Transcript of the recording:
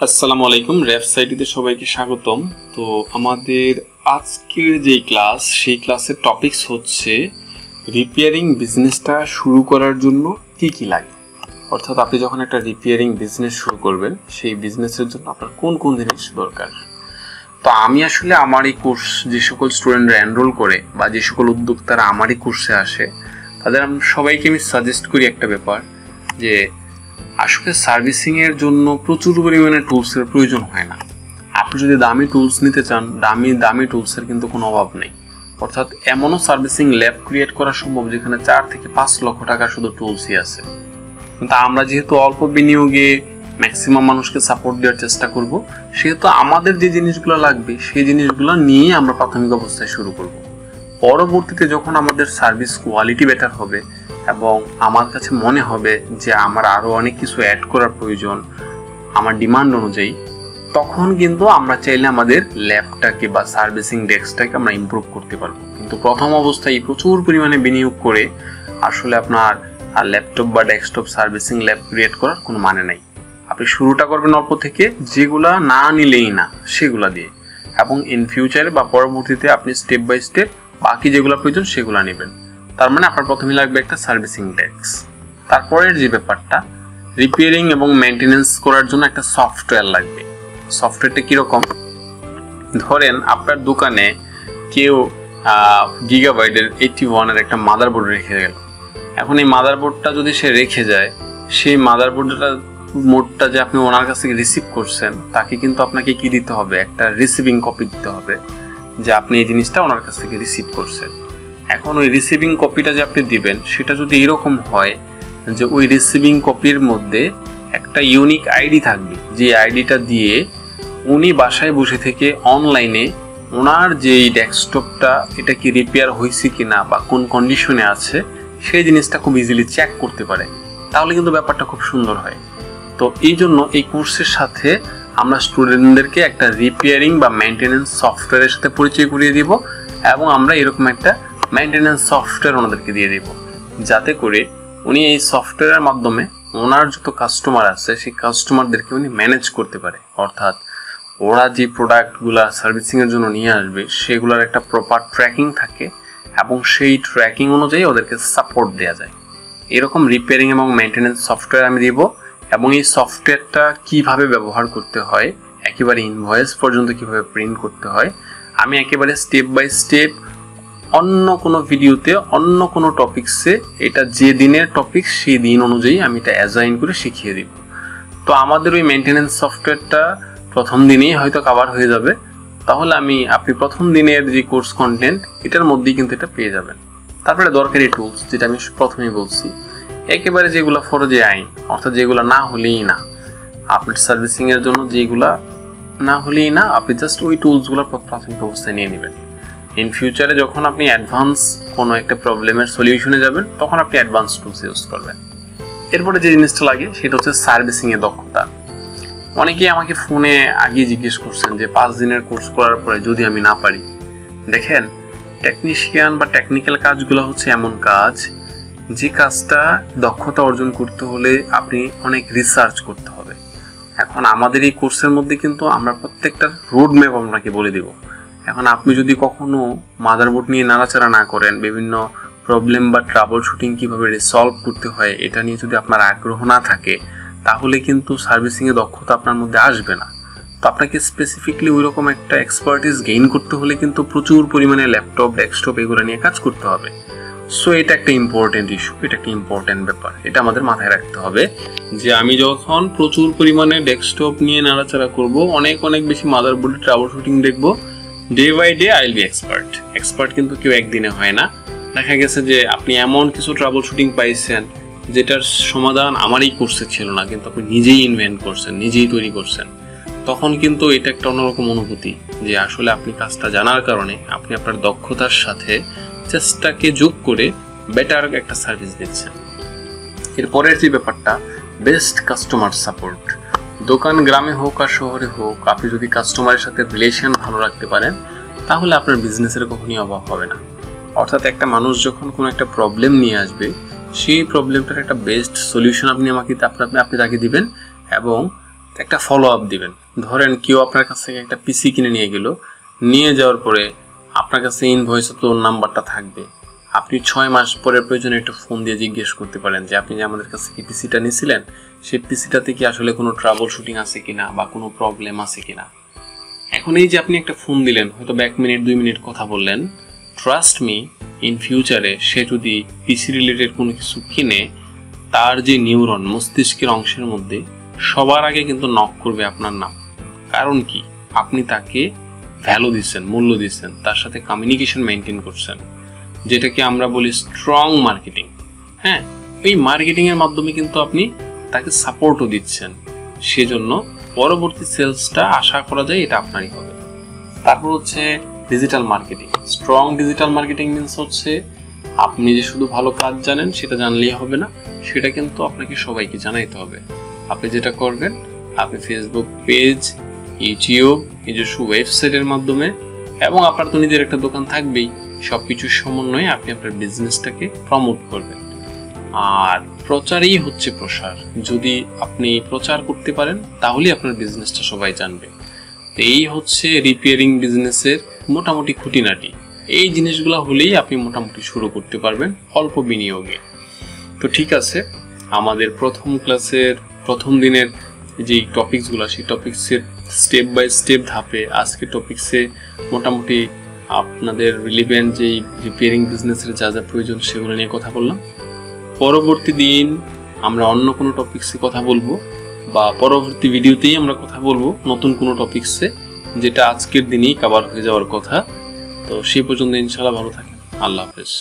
আসসালামু আলাইকুম, র্যাবস আইডিতে সবাইকে স্বাগতম। তো আমাদের আজকের যে ক্লাস, সেই ক্লাসের টপিকস হচ্ছে রিপেয়ারিং বিজনেসটা শুরু করার জন্য কি কি লাগে। অর্থাৎ আপনি যখন একটা রিপেয়ারিং বিজনেস শুরু করবেন, সেই বিজনেসের জন্য আপনার কোন কোন জিনিস দরকার। তো আমি আসলে আমার এই কোর্স যে সকল স্টুডেন্টরা এনরোল করে বা যে সকল উদ্যোক্তারা আমার এই কোর্সে আসে, তাদের সবাইকে আমি সাজেস্ট করি একটা ব্যাপার, যে আসলে সার্ভিসিংয়ের জন্য প্রচুর পরিমাণে টুলসের প্রয়োজন হয় না। আপনি যদি দামি টুলস নিতে চান, দামি টুলসের কিন্তু কোনো অভাব নেই। অর্থাৎ এমনও সার্ভিসিং ল্যাব ক্রিয়েট করা সম্ভব যেখানে 4 থেকে 5 লক্ষ টাকা শুধু টুলসই আছে। কিন্তু আমরা যেহেতু অল্প বিনিয়োগে ম্যাক্সিমাম মানুষকে সাপোর্ট দেওয়ার চেষ্টা করব, সেহেতু আমাদের যে জিনিসগুলো লাগবে সেই জিনিসগুলো নিয়ে আমরা প্রাথমিক অবস্থায় শুরু করব। পরবর্তীতে যখন আমাদের সার্ভিস কোয়ালিটি বেটার হবে এবং আমার কাছে মনে হবে যে আমার আরও অনেক কিছু অ্যাড করার প্রয়োজন আমার ডিমান্ড অনুযায়ী, তখন কিন্তু আমরা চাইলে আমাদের ল্যাবটাকে বা সার্ভিসিং ডেস্কটাকে আমরা ইমপ্রুভ করতে পারবো। কিন্তু প্রথম অবস্থায় প্রচুর পরিমাণে বিনিয়োগ করে আসলে আপনার ল্যাপটপ বা ডেস্কটপ সার্ভিসিং ল্যাব ক্রিয়েট করার কোনো মানে নাই। আপনি শুরুটা করবেন অল্প থেকে, যেগুলা না নিলেই না সেগুলা দিয়ে, এবং ইন ফিউচারে বা পরবর্তীতে আপনি স্টেপ বাই স্টেপ বাকি যেগুলো প্রয়োজন সেগুলো নেবেন। তার মানে আপনার প্রথমে লাগবে একটা সার্ভিসিং ডেস্ক। তারপরের যে ব্যাপারটা, রিপেয়ারিং এবং মেনটেনেন্স করার জন্য একটা সফটওয়্যার লাগবে। সফটওয়্যারটা কীরকম? ধরেন আপনার দোকানে কেউ গিগাবাইটের 81-এর একটা মাদারবোর্ড রেখে গেল। এখন এই মাদারবোর্ডটা যদি সে রেখে যায়, সেই মোডটা যে আপনি ওনার কাছ থেকে রিসিভ করছেন, তাকে কিন্তু আপনাকে কি দিতে হবে? একটা রিসিভিং কপি দিতে হবে যে আপনি এই জিনিসটা ওনার কাছ থেকে রিসিভ করছেন। এখন ওই রিসিভিং কপিটা যে আপনি দিবেন, সেটা যদি এরকম হয় যে ওই রিসিভিং কপির মধ্যে একটা ইউনিক আইডি থাকবে, যে আইডিটা দিয়ে উনি বাসায় বসে থেকে অনলাইনে ওনার যেই ডেস্কটপটা এটা কি রিপেয়ার হয়েছে কিনা বা কোন কন্ডিশনে আছে সেই জিনিসটা খুব ইজিলি চেক করতে পারে, তাহলে কিন্তু ব্যাপারটা খুব সুন্দর হয়। তো এই জন্য এই কোর্সের সাথে আমরা স্টুডেন্টদেরকে একটা রিপেয়ারিং বা মেনটেনেন্স সফটওয়্যারের সাথে পরিচয় করিয়ে দিব, এবং আমরা এরকম একটা মেনটেনেন্স সফটওয়্যার ওনাদেরকে দিয়ে দেব, যাতে করে উনি এই সফটওয়্যারের মাধ্যমে ওনার যত কাস্টমার আছে সেই কাস্টমারদেরকে উনি ম্যানেজ করতে পারে। অর্থাৎ ওরা যে প্রোডাক্টগুলা সার্ভিসিংয়ের জন্য নিয়ে আসবে সেগুলোর একটা প্রপার ট্র্যাকিং থাকে, এবং সেই ট্র্যাকিং অনুযায়ী ওদেরকে সাপোর্ট দেওয়া যায়। এরকম রিপেয়ারিং এবং মেনটেনেন্স সফটওয়্যার আমি দিব, এবং এই সফটওয়্যারটা কিভাবে ব্যবহার করতে হয়, একেবারে ইনভয়েস পর্যন্ত কিভাবে প্রিন্ট করতে হয়, আমি একেবারে স্টেপ বাই স্টেপ অন্য কোনো ভিডিওতে অন্য কোনো টপিক্সে, এটা যে দিনের টপিক সেই দিন অনুযায়ী আমি এটা অ্যাসাইন করে শিখিয়ে দিব। তো আমাদের ওই মেনটেনেন্স সফটওয়্যারটা প্রথম দিনেই হয়তো কভার হয়ে যাবে, তাহলে আপনি প্রথম দিনের যে কোর্স কন্টেন্ট এটার মধ্যেই কিন্তু এটা পেয়ে যাবেন। তারপরে দরকারি টুলস, যেটা আমি প্রথমেই বলছি, একেবারে যেগুলো ফরজে আইন, অর্থাৎ যেগুলো না হলেই না, আপনার সার্ভিসিংয়ের জন্য যেগুলা না হলেই না, আপনি জাস্ট ওই টুলসগুলো প্রাথমিক অবস্থায় নিয়ে নেবেন। ইন ফিউচারে যখন আপনি অ্যাডভান্স কোনো একটা প্রবলেমের সলিউশনে যাবেন, তখন আপনি অ্যাডভান্স টুলস ইউজ করবেন। এরপরে যে জিনিসটা লাগে সেটা হচ্ছে সার্ভিসিংয়ের দক্ষতা। অনেকেই আমাকে ফোনে আগে জিজ্ঞেস করছেন যে 5 দিনের কোর্স করার পরে যদি আমি না পারি। দেখেন, টেকনিশিয়ান বা টেকনিক্যাল কাজগুলো হচ্ছে এমন কাজ, যে কাজটা দক্ষতা অর্জন করতে হলে আপনি অনেক রিসার্চ করতে হবে। এখন আমাদের এই কোর্সের মধ্যে কিন্তু আমরা প্রত্যেকটা রোড ম্যাপ আপনাকে বলে দেব। এখন আপনি যদি কখনো মাদারবোর্ড নিয়ে নাড়াচাড়া না করেন, বিভিন্ন প্রবলেম বা ট্রাবল শুটিং কীভাবে সলভ করতে হয় এটা নিয়ে যদি আপনার আগ্রহ না থাকে, তাহলে কিন্তু সার্ভিসিংয়ে দক্ষতা আপনার মধ্যে আসবে না। তো আপনাকে স্পেসিফিকলি ওই রকম একটা এক্সপার্টিস গেইন করতে হলে কিন্তু প্রচুর পরিমাণে ল্যাপটপ, ডেস্কটপ এগুলো নিয়ে কাজ করতে হবে। সো এটা একটা ইম্পর্টেন্ট ইস্যু, এটা একটা ইম্পর্টেন্ট ব্যাপার, এটা আমাদের মাথায় রাখতে হবে যে আমি যখন প্রচুর পরিমাণে ডেস্কটপ নিয়ে নাড়াচাড়া করব, অনেক বেশি মাদারবোর্ডে ট্রাবল শুটিং দেখবো, day by day I will be expert কিন্তু কেউ একদিনে হয় না। দেখা গেছে যে আপনি এমন কিছু ট্রাবল শুটিং পাইছেন যেটার সমাধান আমারই কোর্সে ছিল না, কিন্তু আপনি নিজেই ইনভেন্ট করছেন, নিজেই তৈরি করছেন, তখন কিন্তু এটা একটা অন্যরকম অনুভূতি যে আসলে আপনি কাজটা জানার কারণে আপনি আপনার দক্ষতার সাথে চেষ্টাকে যোগ করে বেটার একটা সার্ভিস দিচ্ছেন। এরপরের যে ব্যাপারটা, বেস্ট কাস্টমার সাপোর্ট। দোকান গ্রামে হোক আর শহরে হোক, আপনি যদি কাস্টমারের সাথে রিলেশন ভালো রাখতে পারেন, তাহলে আপনার বিজনেসের কখনই অভাব হবে না। অর্থাৎ একটা মানুষ যখন কোনো একটা প্রবলেম নিয়ে আসবে, সেই প্রবলেমটার একটা বেস্ট সলিউশন আপনি তাকে দিবেন, এবং একটা ফলো আপ দিবেন। ধরেন কেউ আপনার কাছ থেকে একটা পিসি কিনে নিয়ে গেল, নিয়ে যাওয়ার পরে আপনার কাছে ইনভয়েসে তো নাম্বারটা থাকবে। আপনি 6 মাস পরে প্রয়োজনে একটু ফোন দিয়ে জিজ্ঞেস করতে পারেন যে আপনি যে আমাদের কাছ থেকে পিসিটা নিয়েছিলেন সেই পিসিটাতে কি আসলে কোনো ট্রাবল শুটিং আছে কিনা বা কোনো প্রবলেম আছে কিনা। এখন এই যে আপনি একটা ফোন দিলেন, হয়তো 1 মিনিট 2 মিনিট কথা বললেন, ট্রাস্ট মি, ইন ফিউচারে সে যদি পিসি রিলেটেড কোনো কিছু কিনে, তার যে নিউরন মস্তিষ্কের অংশের মধ্যে সবার আগে কিন্তু নক করবে আপনার নাম। কারণ কি? আপনি তাকে ভ্যালু দিচ্ছেন, মূল্য দিচ্ছেন, তার সাথে কমিউনিকেশন মেনটেন করছেন, যেটাকে আমরা বলি স্ট্রং মার্কেটিং। হ্যাঁ, এই মার্কেটিং এর মাধ্যমে কিন্তু আপনি তাকে সাপোর্টও দিচ্ছেন, সেজন্য পরবর্তী সেলসটা আশা করা যায় এটা আপনারই হবে। তারপর হচ্ছে digital marketing. Strong digital marketing means হচ্ছে আপনি যে শুধু ভালো কাজ জানেন সেটা জানলেই হবে না, সেটা কিন্তু আপনাকে সবাইকে জানাইতে হবে। আপনি যেটা করবেন, আপনি ফেসবুক পেজ, ইউটিউব, নিজস্ব ওয়েবসাইটের মাধ্যমে, এবং আপনার তো নিজের একটা দোকান থাকবেই, সবকিছুর সমন্বয়ে আপনি আপনার বিজনেসটাকে প্রমোট করবেন। আর প্রচারই হচ্ছে প্রসার। যদি আপনি প্রচার করতে পারেন তাহলেই আপনার বিজনেসটা সবাই জানবে। এই হচ্ছে রিপেয়ারিং বিজনেসের মোটামুটি খুঁটিনাটি। এই জিনিসগুলো হলেই আপনি মোটামুটি শুরু করতে পারবেন অল্প বিনিয়োগে। তো ঠিক আছে, আমাদের প্রথম ক্লাসের প্রথম দিনের যে টপিকসগুলো, সেই টপিক্সের স্টেপ বাই স্টেপ ধাপে আজকে টপিক্সে মোটামুটি আপনাদের রিলেভেন্ট যেই রিপেয়ারিং বিজনেসের যা যা প্রয়োজন সেগুলো নিয়ে কথা বললাম। পরবর্তী দিন আমরা অন্য কোনো টপিক্সে কথা বলবো, বা পরবর্তী ভিডিওতেই আমরা কথা বলবো নতুন কোনো টপিক্সে, যেটা আজকের দিনেই কভার হয়ে যাওয়ার কথা। তো সেই পর্যন্ত ইনশাআল্লাহ ভালো থাকেন। আল্লাহ হাফেজ।